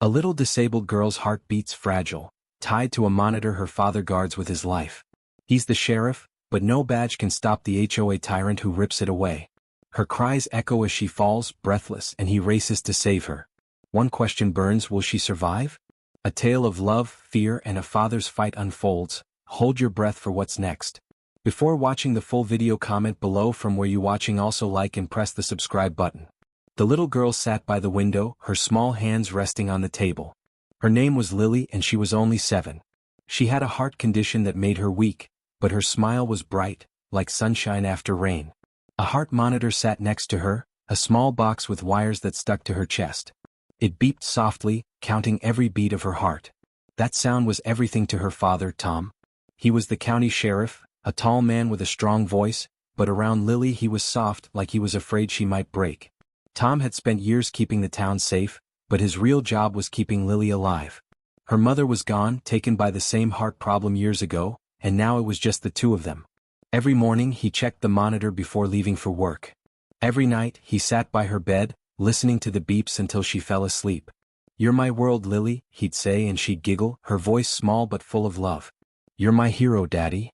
A little disabled girl's heart beats fragile, tied to a monitor her father guards with his life. He's the sheriff, but no badge can stop the HOA tyrant who rips it away. Her cries echo as she falls, breathless, and he races to save her. One question burns: will she survive? A tale of love, fear, and a father's fight unfolds. Hold your breath for what's next. Before watching the full video, comment below from where you're watching. Also like and press the subscribe button. The little girl sat by the window, her small hands resting on the table. Her name was Lily and she was only 7. She had a heart condition that made her weak, but her smile was bright, like sunshine after rain. A heart monitor sat next to her, a small box with wires that stuck to her chest. It beeped softly, counting every beat of her heart. That sound was everything to her father, Tom. He was the county sheriff, a tall man with a strong voice, but around Lily he was soft, like he was afraid she might break. Tom had spent years keeping the town safe, but his real job was keeping Lily alive. Her mother was gone, taken by the same heart problem years ago, and now it was just the two of them. Every morning he checked the monitor before leaving for work. Every night he sat by her bed, listening to the beeps until she fell asleep. "You're my world, Lily," he'd say, and she'd giggle, her voice small but full of love. "You're my hero, Daddy."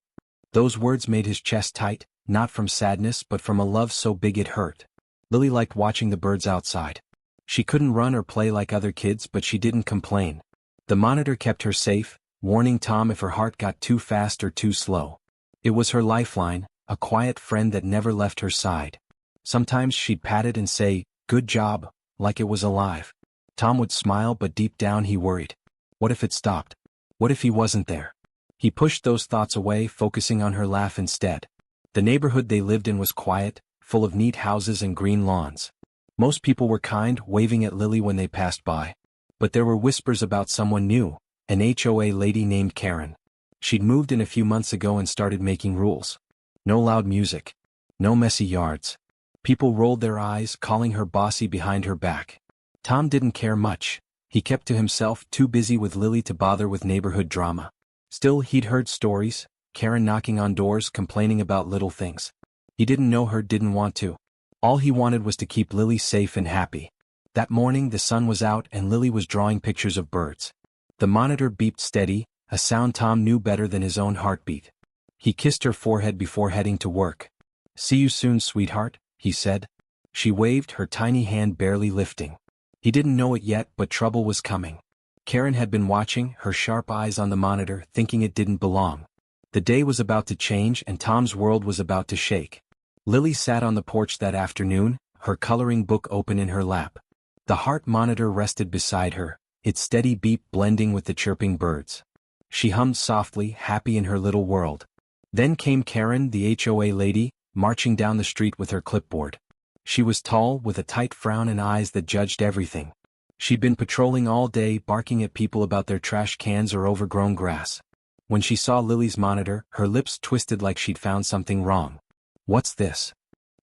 Those words made his chest tight, not from sadness but from a love so big it hurt. Lily liked watching the birds outside. She couldn't run or play like other kids, but she didn't complain. The monitor kept her safe, warning Tom if her heart got too fast or too slow. It was her lifeline, a quiet friend that never left her side. Sometimes she'd pat it and say, "Good job," like it was alive. Tom would smile, but deep down he worried. What if it stopped? What if he wasn't there? He pushed those thoughts away, focusing on her laugh instead. The neighborhood they lived in was quiet, full of neat houses and green lawns. Most people were kind, waving at Lily when they passed by. But there were whispers about someone new, an HOA lady named Karen. She'd moved in a few months ago and started making rules. No loud music. No messy yards. People rolled their eyes, calling her bossy behind her back. Tom didn't care much. He kept to himself, too busy with Lily to bother with neighborhood drama. Still, he'd heard stories, Karen knocking on doors, complaining about little things. He didn't know her, didn't want to. All he wanted was to keep Lily safe and happy. That morning the sun was out and Lily was drawing pictures of birds. The monitor beeped steady, a sound Tom knew better than his own heartbeat. He kissed her forehead before heading to work. "See you soon, sweetheart," he said. She waved, her tiny hand barely lifting. He didn't know it yet, but trouble was coming. Karen had been watching, her sharp eyes on the monitor, thinking it didn't belong. The day was about to change and Tom's world was about to shake. Lily sat on the porch that afternoon, her coloring book open in her lap. The heart monitor rested beside her, its steady beep blending with the chirping birds. She hummed softly, happy in her little world. Then came Karen, the HOA lady, marching down the street with her clipboard. She was tall, with a tight frown and eyes that judged everything. She'd been patrolling all day, barking at people about their trash cans or overgrown grass. When she saw Lily's monitor, her lips twisted like she'd found something wrong. "What's this?"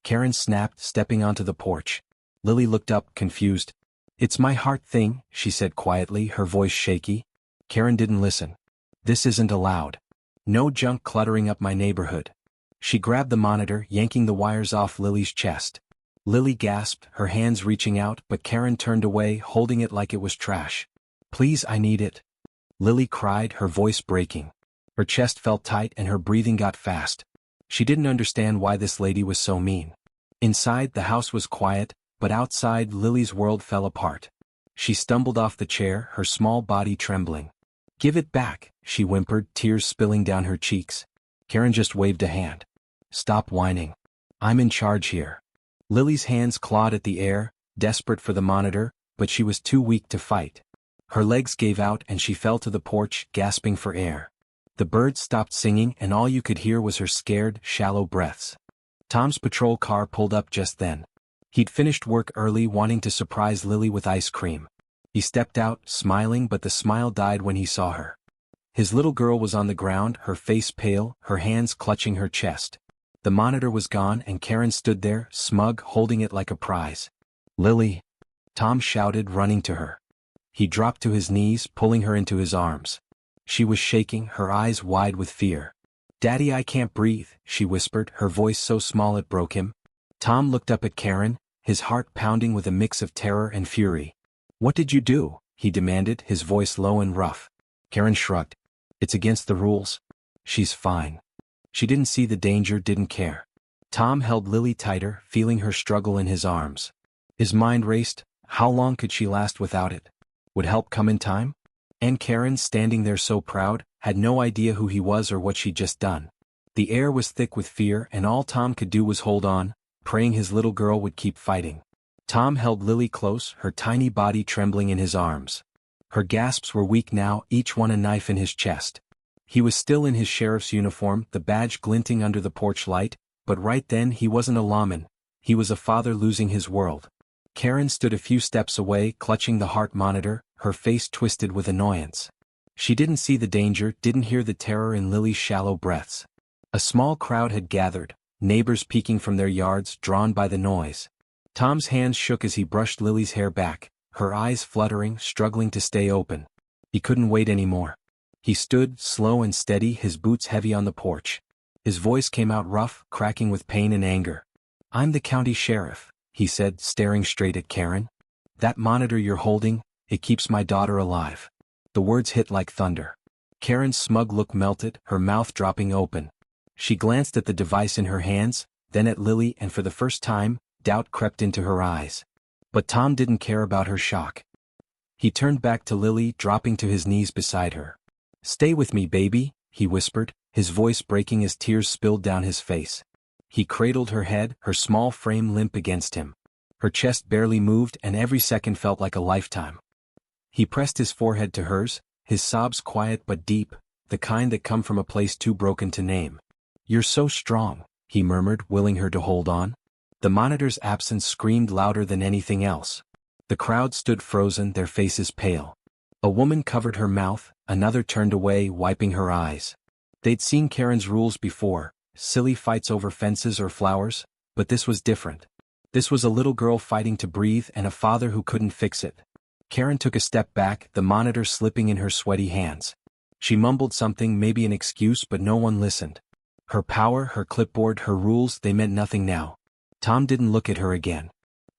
Karen snapped, stepping onto the porch. Lily looked up, confused. "It's my heart thing," she said quietly, her voice shaky. Karen didn't listen. "This isn't allowed. No junk cluttering up my neighborhood." She grabbed the monitor, yanking the wires off Lily's chest. Lily gasped, her hands reaching out, but Karen turned away, holding it like it was trash. "Please, I need it." Lily cried, her voice breaking. Her chest felt tight and her breathing got fast. She didn't understand why this lady was so mean. Inside, the house was quiet, but outside, Lily's world fell apart. She stumbled off the chair, her small body trembling. "Give it back," she whimpered, tears spilling down her cheeks. Karen just waved a hand. "Stop whining. I'm in charge here." Lily's hands clawed at the air, desperate for the monitor, but she was too weak to fight. Her legs gave out and she fell to the porch, gasping for air. The birds stopped singing and all you could hear was her scared, shallow breaths. Tom's patrol car pulled up just then. He'd finished work early, wanting to surprise Lily with ice cream. He stepped out, smiling, but the smile died when he saw her. His little girl was on the ground, her face pale, her hands clutching her chest. The monitor was gone and Karen stood there, smug, holding it like a prize. "Lily!" Tom shouted, running to her. He dropped to his knees, pulling her into his arms. She was shaking, her eyes wide with fear. "Daddy, I can't breathe," she whispered, her voice so small it broke him. Tom looked up at Karen, his heart pounding with a mix of terror and fury. "What did you do?" he demanded, his voice low and rough. Karen shrugged. It's against the rules. She's fine. She didn't see the danger, didn't care. Tom held Lily tighter, feeling her struggle in his arms. His mind raced. How long could she last without it? Would help come in time? And Karen, standing there so proud, had no idea who he was or what she'd just done. The air was thick with fear, and all Tom could do was hold on, praying his little girl would keep fighting. Tom held Lily close, her tiny body trembling in his arms. Her gasps were weak now, each one a knife in his chest. He was still in his sheriff's uniform, the badge glinting under the porch light, but right then he wasn't a lawman. He was a father losing his world. Karen stood a few steps away, clutching the heart monitor, her face twisted with annoyance. She didn't see the danger, didn't hear the terror in Lily's shallow breaths. A small crowd had gathered, neighbors peeking from their yards, drawn by the noise. Tom's hands shook as he brushed Lily's hair back, her eyes fluttering, struggling to stay open. He couldn't wait anymore. He stood, slow and steady, his boots heavy on the porch. His voice came out rough, cracking with pain and anger. "I'm the county sheriff," he said, staring straight at Karen. "That monitor you're holding, it keeps my daughter alive." The words hit like thunder. Karen's smug look melted, her mouth dropping open. She glanced at the device in her hands, then at Lily, and for the first time, doubt crept into her eyes. But Tom didn't care about her shock. He turned back to Lily, dropping to his knees beside her. "Stay with me, baby," he whispered, his voice breaking as tears spilled down his face. He cradled her head, her small frame limp against him. Her chest barely moved, and every second felt like a lifetime. He pressed his forehead to hers, his sobs quiet but deep, the kind that come from a place too broken to name. "You're so strong," he murmured, willing her to hold on. The monitor's absence screamed louder than anything else. The crowd stood frozen, their faces pale. A woman covered her mouth, another turned away, wiping her eyes. They'd seen Karen's rules before, silly fights over fences or flowers, but this was different. This was a little girl fighting to breathe and a father who couldn't fix it. Karen took a step back, the monitor slipping in her sweaty hands. She mumbled something, maybe an excuse, but no one listened. Her power, her clipboard, her rules, they meant nothing now. Tom didn't look at her again.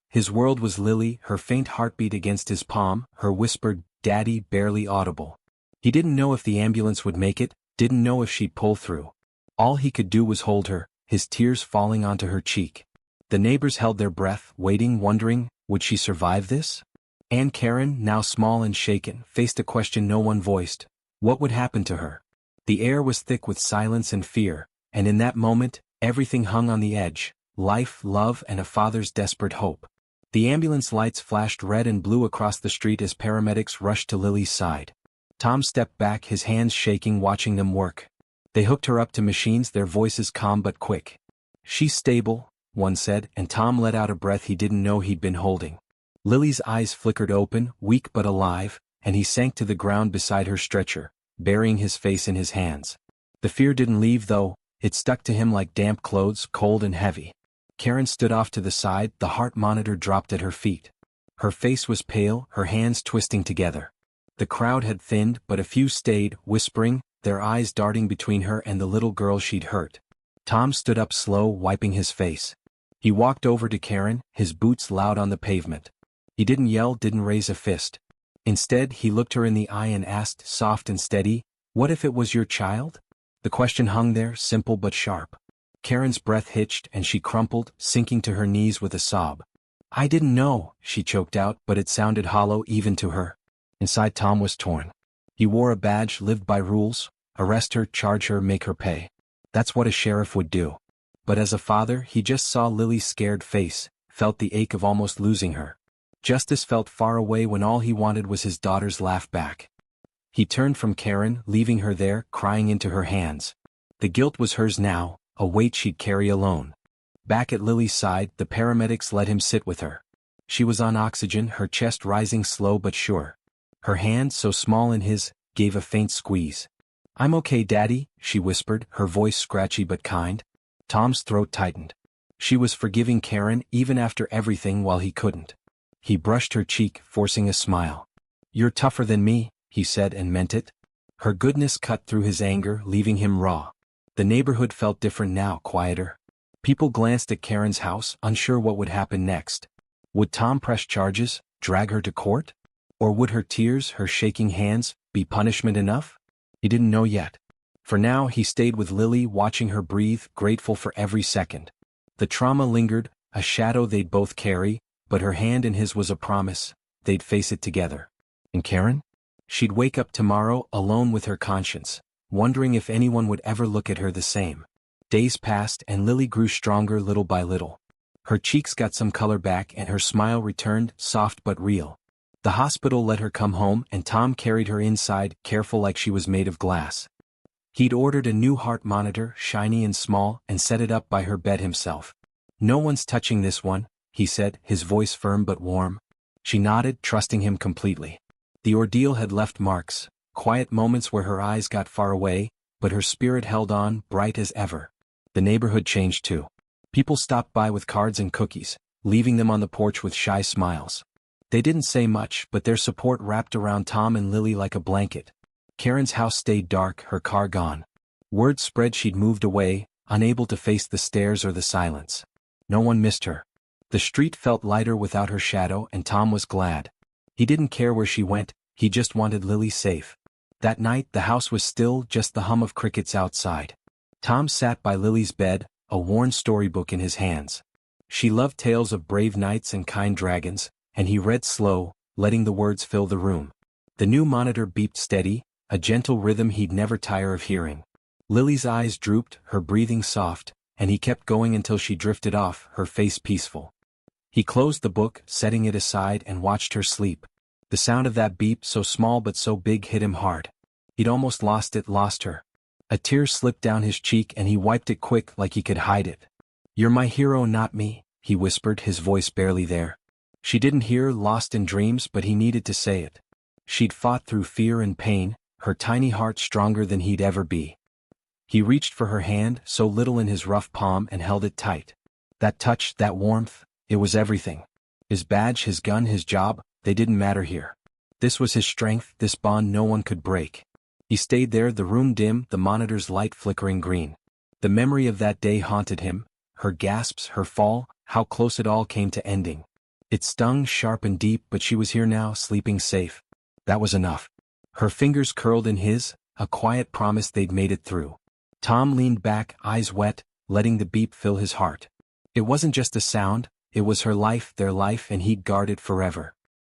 His world was Lily, her faint heartbeat against his palm, her whispered, "Daddy," barely audible. He didn't know if the ambulance would make it, didn't know if she'd pull through. All he could do was hold her, his tears falling onto her cheek. The neighbors held their breath, waiting, wondering, would she survive this? And Karen, now small and shaken, faced a question no one voiced. What would happen to her? The air was thick with silence and fear, and in that moment, everything hung on the edge. Life, love, and a father's desperate hope. The ambulance lights flashed red and blue across the street as paramedics rushed to Lily's side. Tom stepped back, his hands shaking, watching them work. They hooked her up to machines, their voices calm but quick. "She's stable," one said, and Tom let out a breath he didn't know he'd been holding. Lily's eyes flickered open, weak but alive, and he sank to the ground beside her stretcher, burying his face in his hands. The fear didn't leave though, it stuck to him like damp clothes, cold and heavy. Karen stood off to the side, the heart monitor dropped at her feet. Her face was pale, her hands twisting together. The crowd had thinned, but a few stayed, whispering, their eyes darting between her and the little girl she'd hurt. Tom stood up slow, wiping his face. He walked over to Karen, his boots loud on the pavement. He didn't yell, didn't raise a fist. Instead, he looked her in the eye and asked, soft and steady, "What if it was your child?" The question hung there, simple but sharp. Karen's breath hitched and she crumpled, sinking to her knees with a sob. "I didn't know," she choked out, but it sounded hollow even to her. Inside Tom was torn. He wore a badge, lived by rules, arrest her, charge her, make her pay. That's what a sheriff would do. But as a father, he just saw Lily's scared face, felt the ache of almost losing her. Justice felt far away when all he wanted was his daughter's laugh back. He turned from Karen, leaving her there, crying into her hands. The guilt was hers now, a weight she'd carry alone. Back at Lily's side, the paramedics let him sit with her. She was on oxygen, her chest rising slow but sure. Her hand, so small in his, gave a faint squeeze. "I'm okay, Daddy," she whispered, her voice scratchy but kind. Tom's throat tightened. She was forgiving Karen even after everything while he couldn't. He brushed her cheek, forcing a smile. "You're tougher than me," he said and meant it. Her goodness cut through his anger, leaving him raw. The neighborhood felt different now, quieter. People glanced at Karen's house, unsure what would happen next. Would Tom press charges, drag her to court? Or would her tears, her shaking hands, be punishment enough? He didn't know yet. For now he stayed with Lily, watching her breathe, grateful for every second. The trauma lingered, a shadow they'd both carry, but her hand in his was a promise, they'd face it together. And Karen? She'd wake up tomorrow alone with her conscience, wondering if anyone would ever look at her the same. Days passed and Lily grew stronger little by little. Her cheeks got some color back and her smile returned, soft but real. The hospital let her come home and Tom carried her inside, careful like she was made of glass. He'd ordered a new heart monitor, shiny and small, and set it up by her bed himself. "No one's touching this one," he said, his voice firm but warm. She nodded, trusting him completely. The ordeal had left marks, quiet moments where her eyes got far away, but her spirit held on, bright as ever. The neighborhood changed too. People stopped by with cards and cookies, leaving them on the porch with shy smiles. They didn't say much, but their support wrapped around Tom and Lily like a blanket. Karen's house stayed dark, her car gone. Word spread she'd moved away, unable to face the stares or the silence. No one missed her. The street felt lighter without her shadow, and Tom was glad. He didn't care where she went, he just wanted Lily safe. That night the house was still, just the hum of crickets outside. Tom sat by Lily's bed, a worn storybook in his hands. She loved tales of brave knights and kind dragons, and he read slow, letting the words fill the room. The new monitor beeped steady, a gentle rhythm he'd never tire of hearing. Lily's eyes drooped, her breathing soft, and he kept going until she drifted off, her face peaceful. He closed the book, setting it aside, and watched her sleep. The sound of that beep, so small but so big, hit him hard. He'd almost lost her. A tear slipped down his cheek and he wiped it quick like he could hide it. "You're my hero, not me," he whispered, his voice barely there. She didn't hear, lost in dreams, but he needed to say it. She'd fought through fear and pain, her tiny heart stronger than he'd ever be. He reached for her hand, so little in his rough palm, and held it tight. That touch, that warmth, it was everything. His badge, his gun, his job, they didn't matter here. This was his strength, this bond no one could break. He stayed there, the room dim, the monitor's light flickering green. The memory of that day haunted him, her gasps, her fall, how close it all came to ending. It stung, sharp and deep, but she was here now, sleeping safe. That was enough. Her fingers curled in his, a quiet promise they'd made it through. Tom leaned back, eyes wet, letting the beep fill his heart. It wasn't just a sound, it was her life, their life, and he'd guard it forever.